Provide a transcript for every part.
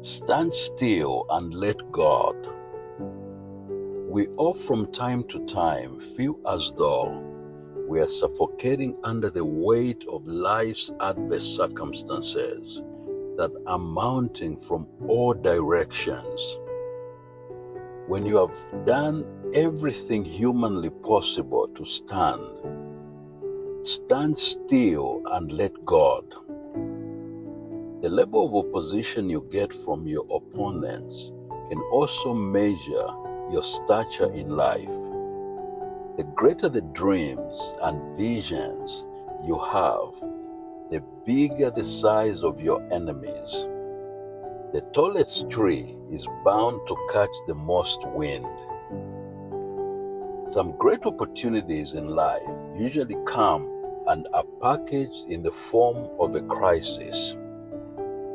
Stand still and let God. We all from time to time feel as though we are suffocating under the weight of life's adverse circumstances that are mounting from all directions. When you have done everything humanly possible to stand still and let God. The level of opposition you get from your opponents can also measure your stature in life. The greater the dreams and visions you have, the bigger the size of your enemies. The tallest tree is bound to catch the most wind. Some great opportunities in life usually come and are packaged in the form of a crisis.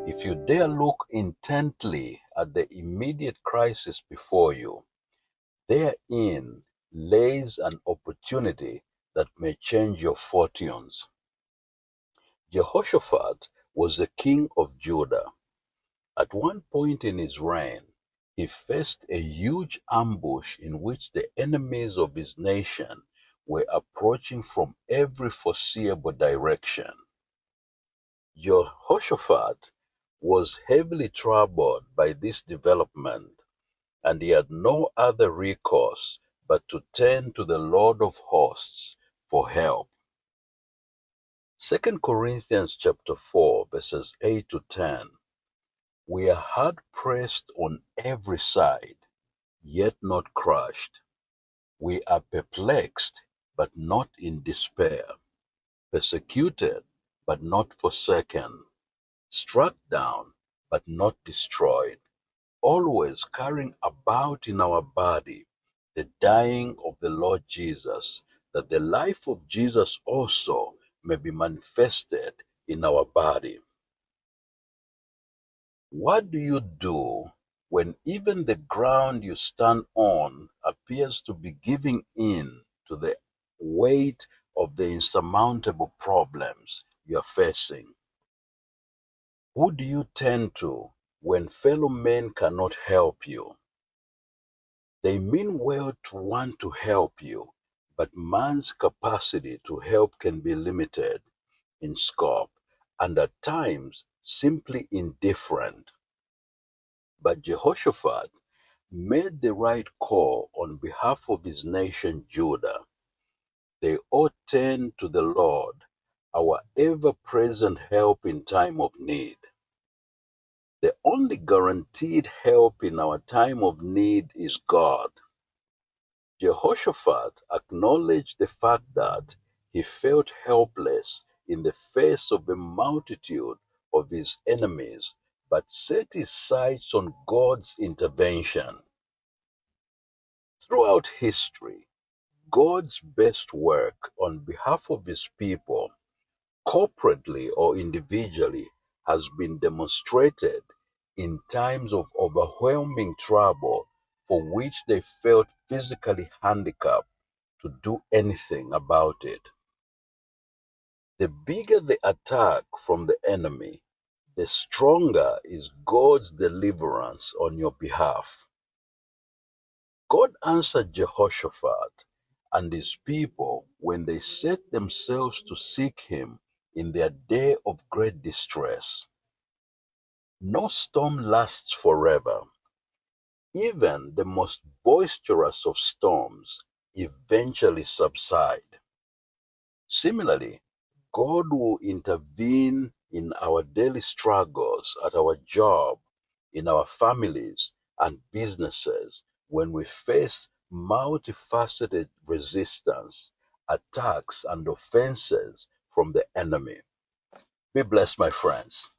If you dare look intently at the immediate crisis before you, therein lays an opportunity that may change your fortunes. Jehoshaphat was the king of Judah. At one point in his reign, he faced a huge ambush in which the enemies of his nation were approaching from every foreseeable direction. Jehoshaphat was heavily troubled by this development, and he had no other recourse but to turn to the Lord of hosts for help. 2 Corinthians chapter 4, verses 8 to 10. We are hard pressed on every side, yet not crushed. We are perplexed, but not in despair. Persecuted, but not forsaken. Struck down, but not destroyed. Always carrying about in our body the dying of the Lord Jesus, that the life of Jesus also may be manifested in our body. What do you do when even the ground you stand on appears to be giving in to the weight of the insurmountable problems you are facing? Who do you turn to when fellow men cannot help you? They mean well to want to help you, but man's capacity to help can be limited in scope and at times simply indifferent. But Jehoshaphat made the right call on behalf of his nation Judah. They all turned to the Lord, our ever-present help in time of need. The only guaranteed help in our time of need is God. Jehoshaphat acknowledged the fact that he felt helpless in the face of a multitude of his enemies, but set his sights on God's intervention. Throughout history, God's best work on behalf of his people, corporately or individually, has been demonstrated in times of overwhelming trouble for which they felt physically handicapped to do anything about it. The bigger the attack from the enemy, the stronger is God's deliverance on your behalf. God answered Jehoshaphat and his people when they set themselves to seek him in their day of great distress. No storm lasts forever. Even the most boisterous of storms eventually subside. Similarly, God will intervene in our daily struggles at our job, in our families and businesses when we face multifaceted resistance, attacks, and offenses from the enemy. Be blessed, my friends.